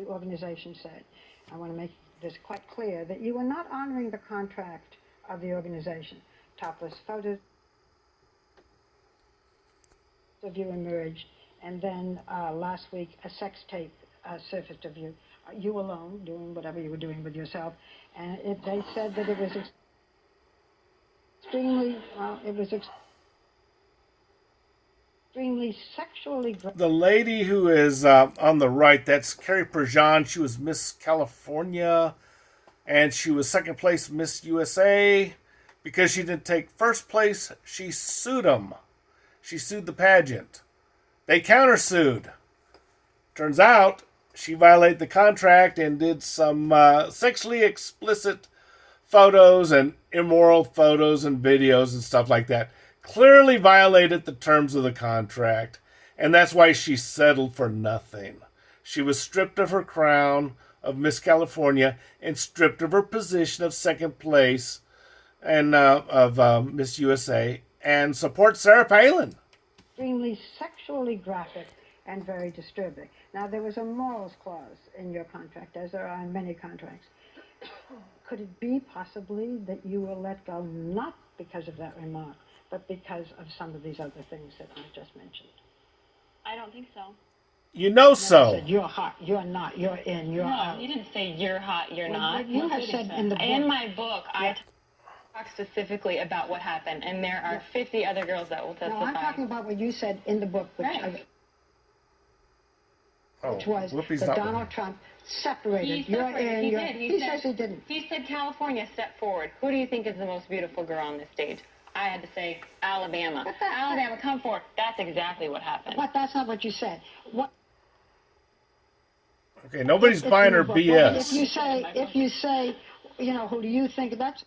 the organization said. I want to make this quite clear that you are not honoring the contract of the organization. Topless photos of you emerged, and then last week a sex tape surfaced of you, you alone doing whatever you were doing with yourself, and they said that it was extremely sexually. The lady who is on the right, that's Carrie Prejean. She was Miss California, and she was second place Miss USA. Because she didn't take first place, she sued them. She sued the pageant. They countersued. Turns out she violated the contract and did some sexually explicit photos and immoral photos and videos and stuff like that. Clearly violated the terms of the contract, and that's why she settled for nothing. She was stripped of her crown of Miss California and stripped of her position of second place and of Miss USA, and support Sarah Palin. Extremely sexually graphic and very disturbing. Now, there was a morals clause in your contract, as there are in many contracts. Could it be possibly that you were let go not because of that remark, but because of some of these other things that I just mentioned? I don't think so. You know so. Said, you're hot, you're not, you're in, you're out. No, you didn't say you're hot, you're not. You have said in the book. In my book, I talk specifically about what happened, and there are 50 other girls that will testify. No, I'm talking about what you said in the book, which, Right. which was that Donald Trump separated. He separated. He did. He says he didn't. He said, California, step forward. Who do you think is the most beautiful girl on this stage? I had to say, Alabama. Alabama, come forward. That's exactly what happened. But that's not what you said. What? Okay, nobody's buying her BS. If you say, you know, who do you think that's?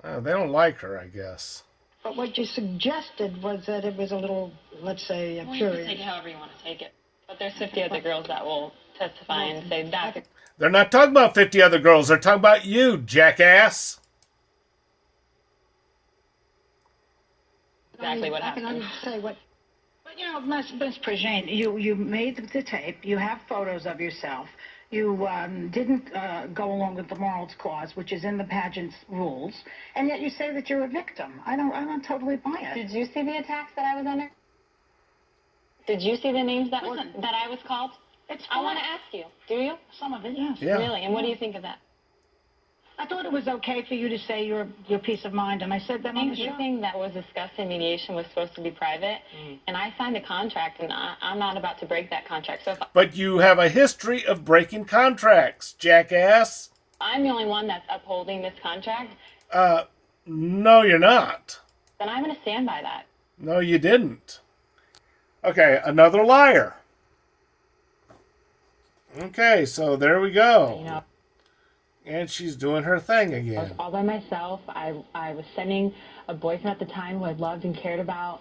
They don't like her, I guess. But what you suggested was that it was a little, let's say, Well, you can curious. take it however you want to take it. But there's 50 other girls that will testify and say that's They're not talking about 50 other girls. They're talking about you, jackass. exactly what I can happened. only say what. But, you know, Miss Prejean, you made the tape. You have photos of yourself. You didn't go along with the morals clause, which is in the pageant's rules, and yet you say that you're a victim. I don't totally buy it. Did you see the attacks that I was under? Did you see the names that I was called? I want to ask you. Do you? Some of it, yes. Yeah. Really? And what do you think of that? I thought it was okay for you to say your peace of mind, and I said that on the show. Anything that was discussed in mediation was supposed to be private, and I signed a contract, and I'm not about to break that contract. So if But you have a history of breaking contracts, jackass. I'm the only one that's upholding this contract, No, you're not. then I'm going to stand by that. No, you didn't. Okay, another liar. Okay, so there we go. You know, And she's doing her thing I was again. all by myself. I was sending a boyfriend at the time who I loved and cared about.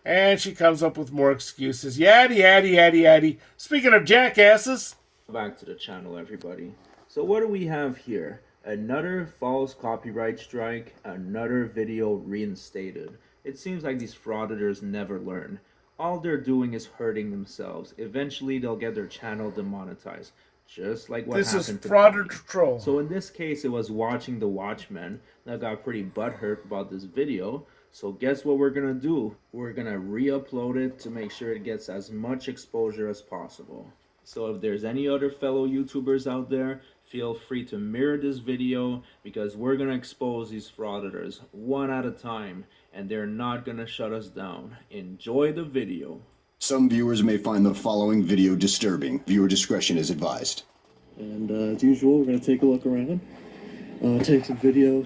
And she comes up with more excuses. Yaddy, yaddy, yaddy, yaddy. Speaking of jackasses. Back to the channel, everybody. So what do we have here? Another false copyright strike, another video reinstated. It seems like these frauditors never learn. All they're doing is hurting themselves. Eventually they'll get their channel demonetized. Just like what This is happened to Frauder me. Troll. So in this case, it was watching The Watchmen that got pretty butthurt about this video. So guess what we're gonna do? We're gonna re-upload it to make sure it gets as much exposure as possible. So if there's any other fellow YouTubers out there, feel free to mirror this video because we're gonna expose these frauditors one at a time and they're not gonna shut us down. Enjoy the video. Some viewers may find the following video disturbing. Viewer discretion is advised. And as usual, we're going to take a look around, take some video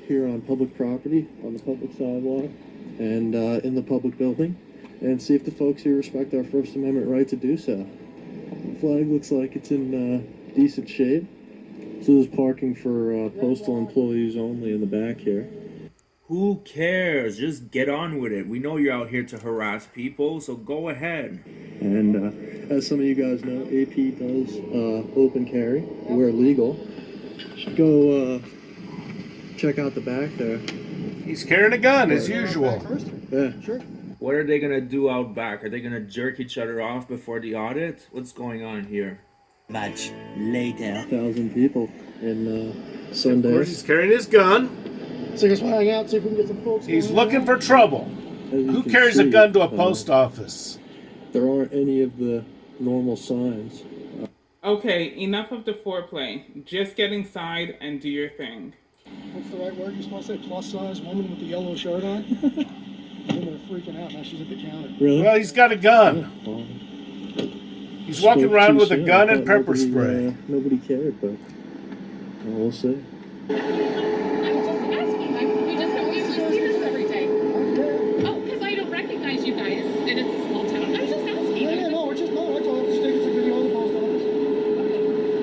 here on public property, on the public sidewalk, and in the public building, and see if the folks here respect our First Amendment right to do so. The flag looks like it's in decent shape. So there's parking for postal employees only in the back here. Who cares? Just get on with it. We know you're out here to harass people, so go ahead. And as some of you guys know, AP does open carry where legal. Should go check out the back there. He's carrying a gun as usual. Yeah, sure. What are they gonna do out back? Are they gonna jerk each other off before the audit? What's going on here? Much later. 1,000 people in Of course, Sundays. he's carrying his gun. So just want to hang out, see if we can get some folks. He's going looking on. for trouble. As you Who can carries a see, gun to a post office? There aren't any of the normal signs. Okay, enough of the foreplay. Just get inside and do your thing. What's the right word you're supposed to say? Plus size woman with the yellow shirt on? Women are freaking out. Now she's at the counter. Really? Well, he's got a gun. Well, He's walking spoke around too with a soon. gun I and thought pepper nobody, spray. Nobody cared, but we'll see. I'm just asking. We see this every day. Oh, because I don't recognize you guys, and it's a small town. I was just asking. Yeah, no, we're just, no, I told her, just take us a video of the post office.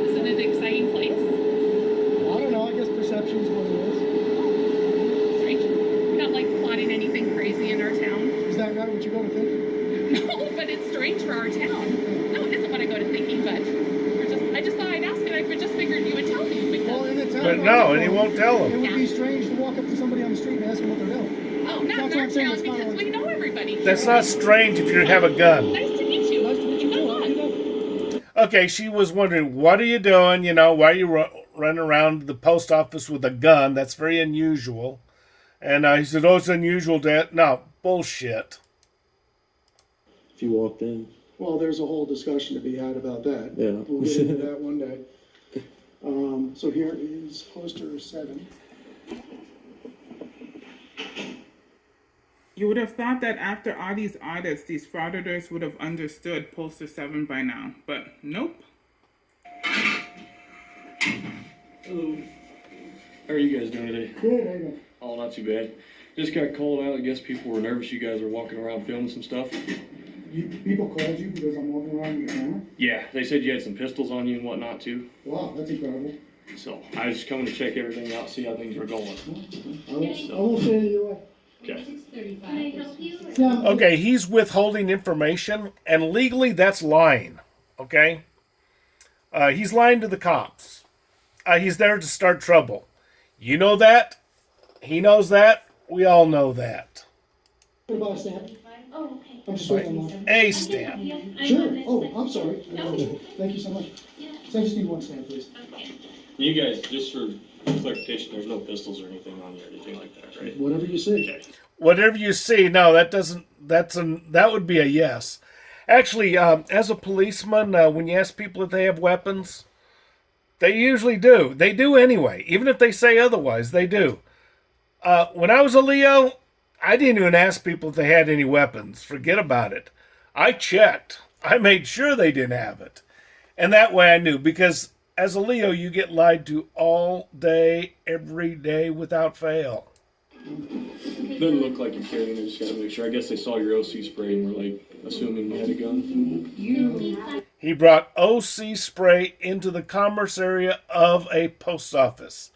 Isn't it an exciting place? I don't know, I guess perception's what it is. Strange. You're not like plotting anything crazy in our town. Is that right, what you go to think? No, but it's strange for our town. No, it isn't what I go to thinking, but I just thought I'd ask, and I just figured you would tell me. Well, in the town. But no, and he won't tell It him. would be strange to walk up to somebody on the street and ask them what they're doing. Oh, not That's in what our I'm saying, town it's kinda because like- we know everybody. That's not strange if you have a gun. Nice to meet you. Nice to meet you, too. How do you know? Okay, she was wondering, what are you doing? You know, why are you running around the post office with a gun? That's very unusual. And he said, oh, it's unusual, Dad. No, bullshit. If you walked in. Well, there's a whole discussion to be had about that. Yeah. We'll get into that one day. So here is poster 7. You would have thought that after all these audits, these frauditors would have understood poster 7 by now, but nope. Hello. How are you guys doing today? Good, how you doing? Oh, not too bad. Just got called out. I guess people were nervous you guys were walking around filming some stuff. People called you because I'm walking around with the camera? Yeah, they said you had some pistols on you and whatnot too. Wow, that's incredible. So I was just coming to check everything out, see how things were going. I won't say it either way. Okay. Can I help you? Yeah, Okay, he's withholding information, and legally that's lying. Okay? He's lying to the cops. He's there to start trouble. You know that. He knows that. We all know that. what about a stamp? Oh, okay. I'm just waiting on A stamp. Sure. Oh, I'm sorry. Thank you so much. So I just need one stamp, please. You guys, just for clarification, there's no pistols or anything on you or anything like that, right? Whatever you say. Okay. Whatever you see, no, that doesn't. That would be a yes. Actually, as a policeman, when you ask people if they have weapons, they usually do. They do anyway, even if they say otherwise. They do. When I was a Leo, I didn't even ask people if they had any weapons. Forget about it. I checked. I made sure they didn't have it, and that way I knew, because as a Leo, you get lied to all day, every day, without fail. Doesn't look like you're carrying it. Just gotta make sure. I guess they saw your OC spray and were like assuming you had a gun. He brought OC spray into the commerce area of a post office.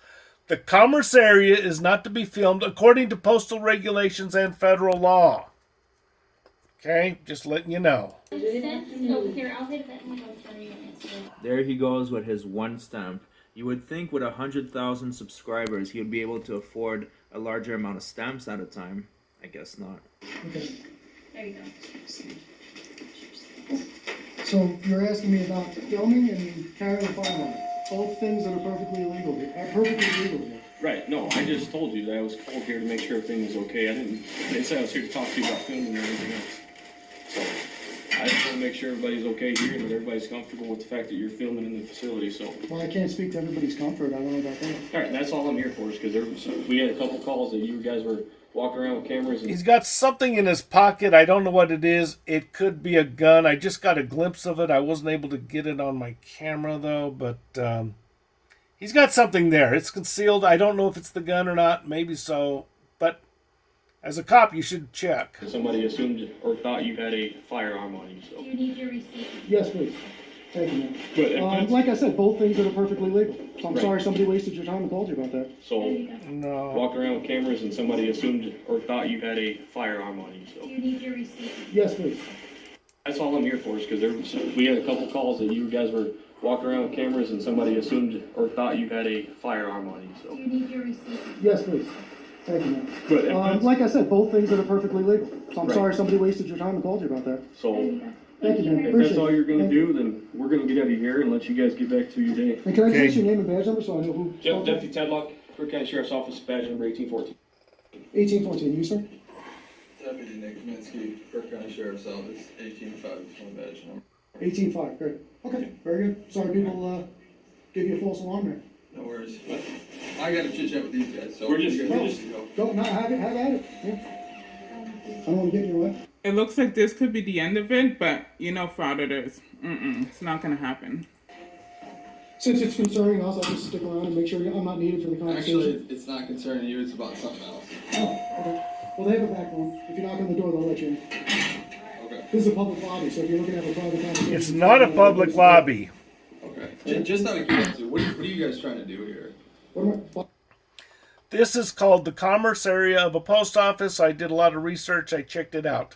The commerce area is not to be filmed according to postal regulations and federal law. Okay, just letting you know. There he goes with his one stamp. You would think with 100,000 subscribers, he would be able to afford a larger amount of stamps at a time. I guess not. Okay. There you go. So you're asking me about filming and carrying a firearm. Both things that are perfectly illegal here. Perfectly legal here. Right. No, I just told you that I was called here to make sure everything was okay. I didn't say I was here to talk to you about filming or anything else. So I just want to make sure everybody's okay here and that everybody's comfortable with the fact that you're filming in the facility. So. Well, I can't speak to everybody's comfort. I don't know about that. All right, that's all I'm here for, is because we had a couple calls that you guys were walking around with cameras. And He's got something in his pocket. I don't know what it is. It could be a gun. I just got a glimpse of it. I wasn't able to get it on my camera, though. But he's got something there. It's concealed. I don't know if it's the gun or not. Maybe so. But as a cop, you should check. somebody assumed or thought you had a firearm on you. So. You need your receipt. Yes, please. Thank you, ma'am. But if that's- Like I said, both things that are perfectly legal. So I'm Right. sorry somebody wasted your time and called you about that. So No. walking around with cameras and somebody assumed or thought you had a firearm on you. So. You need your receipt. Yes, please. That's all I'm here for, is because we had a couple calls that you guys were walking around with cameras and somebody assumed or thought you had a firearm on you. So. You need your receipt. Yes, please. Thank you, man. But if that's- Like I said, both things that are perfectly legal. So I'm Right. sorry somebody wasted your time and called you about that. So, Thank you, man. if Appreciate that's all it. you're gonna Thank do, then we're gonna get out of here and let you guys get back to your day. And can I just Okay. get your name and badge number so I know who? Jeff, Deputy Tedlock, Cook County Sheriff's Office, badge number 1814. 1814, you, sir? Deputy Nick Kaminsky, Kirk County Sheriff's Office, 18-5 is my badge number. 18.5, great. Okay, very good. Sorry people gave you a false alarm there. No worries. I gotta chit chat with these guys, so. We're just- you guys we're are just- good to go. Go, no, have at it. Yeah. I don't want to get in your way. It looks like this could be the end of it, but you know, frauditors. It's not gonna happen. Since it's concerning us, I'll just stick around and make sure I'm not needed for the conversation. Actually, it's not concerning you, it's about something else. Oh, okay. Well, they have a back room. If you knock on the door, they'll let you in. Okay. This is a public lobby, so if you're looking to have a private conversation. It's not a public lobby. Okay. Just out of curiosity, what are you guys trying to do here? This is called the commerce area of a post office. I did a lot of research. I checked it out.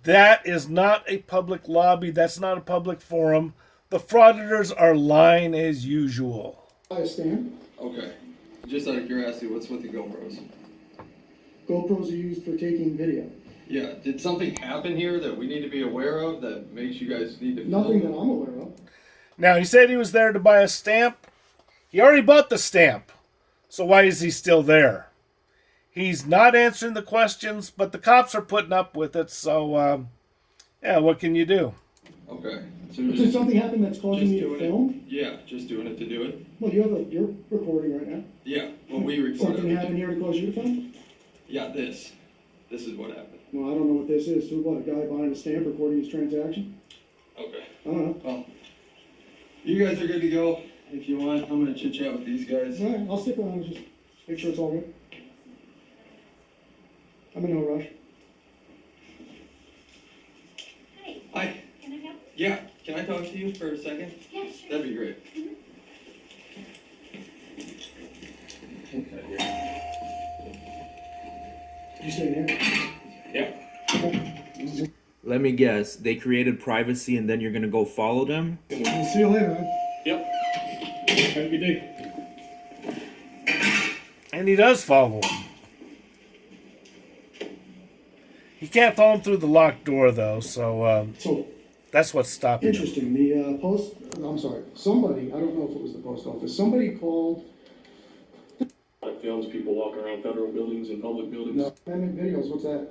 That is not a public lobby. That's not a public forum. The frauditors are lying as usual. I stand. Okay. Just out of curiosity, what's with the GoPros? GoPros are used for taking video. Yeah, did something happen here that we need to be aware of that makes you guys need to film? Nothing that I'm aware of. Now, he said he was there to buy a stamp. He already bought the stamp. So why is he still there? He's not answering the questions, but the cops are putting up with it. So, yeah, what can you do? Okay. So Did something happen that's causing you to film? Yeah, just doing it to do it. Well, you're recording right now. Yeah, well, we record Something everything. happened here to cause you to film? Yeah, this is what happened. Well, I don't know what this is. So what, a guy buying a stamp recording his transaction? Okay. I don't know. Well, you guys are good to go. If you want, I'm gonna chit chat with these guys. All right, I'll stick around and just make sure it's all good. I'm in no rush. Hi. Can I help? Yeah, can I talk to you for a second? Yeah, sure. That'd be great. You stay here? Yeah. Let me guess. They created privacy, and then you're gonna go follow them. I'll see you later, man. Yep. Have a good day. And he does follow him. He can't follow him through the locked door, though, so So, that's what's stopping him. interesting. The I'm sorry. Somebody, I don't know if it was the post office, somebody called. It films people walking around federal buildings and public buildings. No, amendment videos, what's that?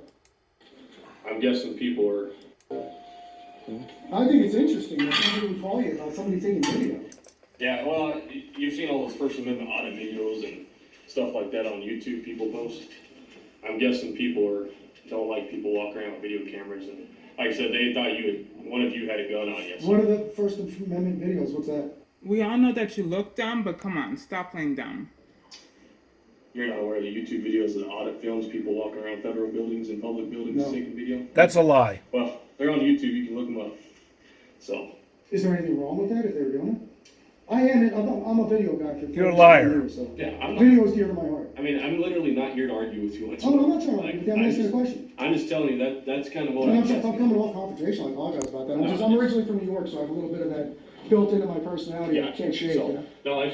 I'm guessing people are. I think it's interesting that somebody would call you about somebody taking video. Yeah, well, you've seen all those First Amendment audit videos and stuff like that on YouTube people post. I'm guessing people don't like people walking around with video cameras, and like I said, they thought one of you had a gun on you. So. What are the First Amendment videos? What's that? We all know that you look dumb, but come on, stop playing dumb. You're not aware of the YouTube videos that audit films people walking around federal buildings and public buildings No. taking video? That's a lie. Well, they're on YouTube. You can look them up. So. Is there anything wrong with that if they were doing it? I'm a video guy for. You're a liar. Years, so. Yeah, I'm not. Video is dear to my heart. I mean, I'm literally not here to argue with you. Oh, no, I'm not trying to argue with you. I'm I'm asking a just- question. I'm just telling you that's kind of what And I'm I'm asking. coming off confrontational. I apologize about that. I'm originally from New York, so I have a little bit of that built into my personality. I can't shake. So, You know? no, like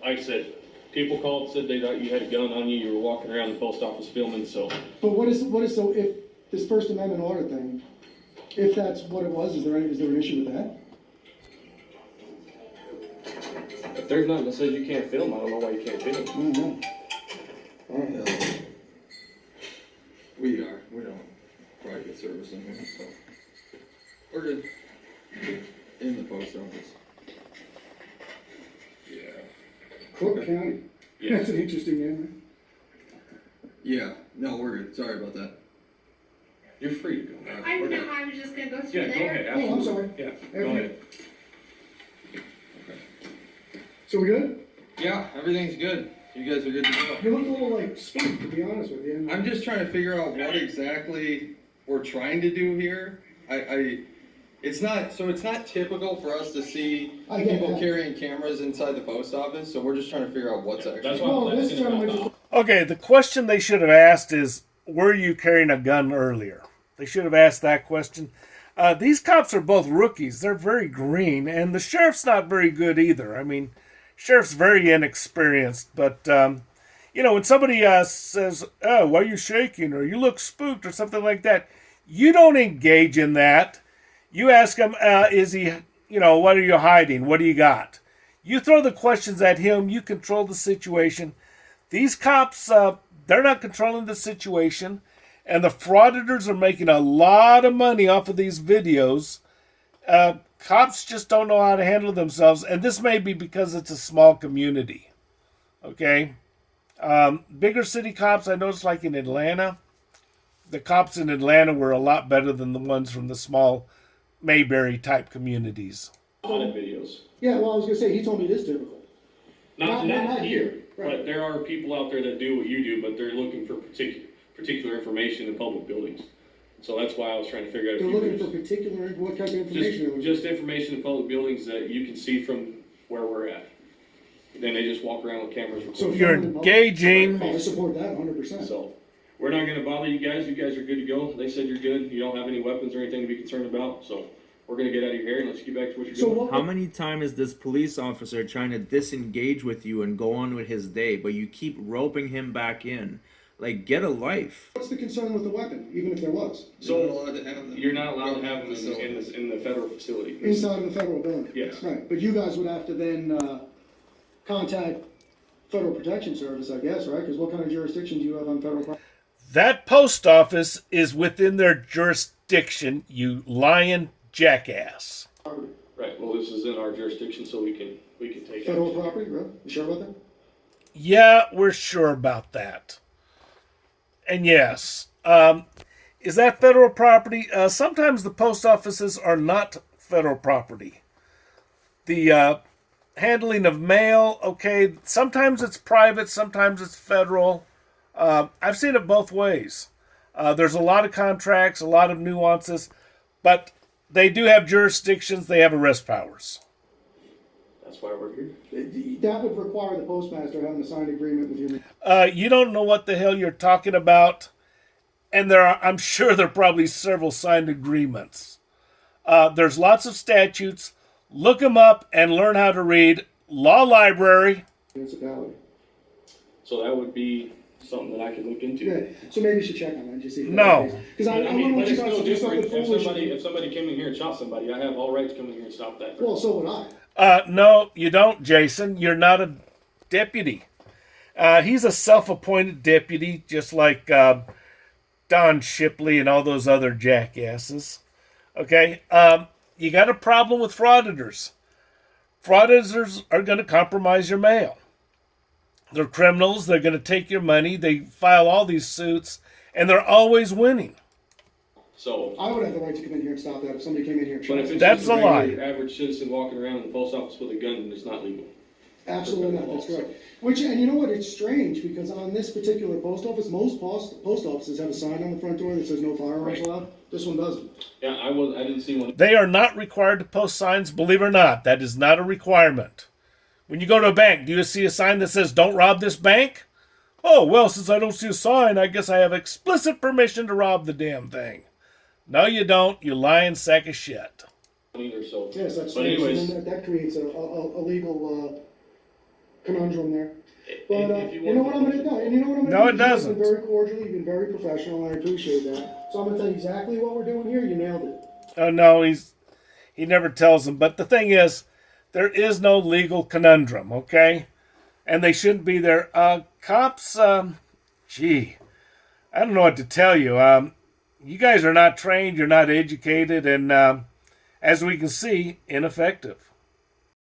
I said, people called, said they thought you had a gun on you, you were walking around the post office filming, so. But what is so if this First Amendment order thing, if that's what it was, is there an issue with that? If there's nothing that says you can't film, I don't know why you can't film. I don't know. All right. Yeah. We don't private service in here, so. We're good. In the post office. Yeah. Cook County. Yeah. That's an interesting name. Right? Yeah, no, we're good. Sorry about that. You're free to go. I We're know, good. I was just gonna go through Yeah, go there. ahead, Oh, I'm absolutely. sorry. Yeah, go Okay. ahead. So we good? Yeah, everything's good. You guys are good to go. You look a little like spooked, to be honest with you. I'm just trying to figure out what exactly we're trying to do here. It's not typical for us to see I get people that. carrying cameras inside the post office, so we're just trying to figure out what's actually. That's why Well, I'm this asking gentleman about just. Okay, the question they should have asked is, were you carrying a gun earlier? They should have asked that question. These cops are both rookies. They're very green, and the sheriff's not very good either. I mean, sheriff's very inexperienced, but You know, when somebody says, "Oh, why are you shaking?" or "You look spooked," or something like that, you don't engage in that. You ask him, "Is he? You know, what are you hiding? What do you got?" You throw the questions at him. You control the situation. These cops, they're not controlling the situation, and the frauditors are making a lot of money off of these videos. Cops just don't know how to handle themselves, and this may be because it's a small community. Okay? Bigger city cops, I noticed, like in Atlanta, the cops in Atlanta were a lot better than the ones from the small Mayberry type communities. Audit videos. Yeah, well, I was gonna say, he told me it is typical. Not here, Right. but there are people out there that do what you do, but they're looking for particular information in public buildings. So that's why I was trying to figure out if They're you looking could for particular, what type of information? just information in public buildings that you can see from where we're at. Then they just walk around with cameras recording. So You're engaging. I support that 100%. So we're not gonna bother you guys. You guys are good to go. They said you're good. You don't have any weapons or anything to be concerned about. So we're gonna get out of your hair and let's get back to what you're doing. How many times is this police officer trying to disengage with you and go on with his day, but you keep roping him back in? Like, get a life. What's the concern with the weapon, even if there was? So you're not allowed to have them in the federal facility. Inside of the federal building? Yes. Right, but you guys would have to then, contact Federal Protection Service, I guess, right? Because what kind of jurisdiction do you have on federal property? That post office is within their jurisdiction, you lying jackass. Right, well, this is in our jurisdiction, so we can take Federal action. property, really? You sure about that? Yeah, we're sure about that. And yes, is that federal property? Sometimes the post offices are not federal property. The handling of mail, okay, sometimes it's private, sometimes it's federal. I've seen it both ways. There's a lot of contracts, a lot of nuances, but they do have jurisdictions, they have arrest powers. That's why we're here. That would require the postmaster having a signed agreement with your... You don't know what the hell you're talking about, and I'm sure there are probably several signed agreements. There's lots of statutes. Look them up and learn how to read. Law library. Municipality. So that would be something that I could look into. Yeah, so maybe you should check on that and just see. No. Because I I mean, wouldn't but want you it's guys no to do something different. foolish. If somebody came in here and shot somebody, I have all right to come in here and stop that. Well, so would I. No, you don't, Jason. You're not a deputy. He's a self-appointed deputy, just like Don Shipley and all those other jackasses. Okay? You got a problem with frauditors. Frauditors are going to compromise your mail. They're criminals. They're going to take your money. They file all these suits, and they're always winning. So I would have the right to come in here and stop that if somebody came in here and shot but if it's That's just a lie. regular average citizen walking around in the post office with a gun, then it's not legal. Absolutely not, that's correct. Which, and you know what, it's strange, because on this particular post office, most post offices have a sign on the front door that says no firearms allowed. This one doesn't. Yeah, I didn't see one. They are not required to post signs, believe it or not. That is not a requirement. When you go to a bank, do you see a sign that says, "Don't rob this bank"? Oh, well, since I don't see a sign, I guess I have explicit permission to rob the damn thing. No, you don't, you lying sack of shit. Either, so. Yes, that's But strange, anyways, and that creates a legal conundrum there. But, if you know what I'm gonna do, and you know what I'm gonna do? No, it You've doesn't. been very cordial, you've been very professional, and I appreciate that. So I'm gonna tell you exactly what we're doing here, you nailed it. Oh, no, he never tells them. But the thing is, there is no legal conundrum, okay? And they shouldn't be there. Cops, gee, I don't know what to tell you. You guys are not trained, you're not educated, and as we can see, ineffective.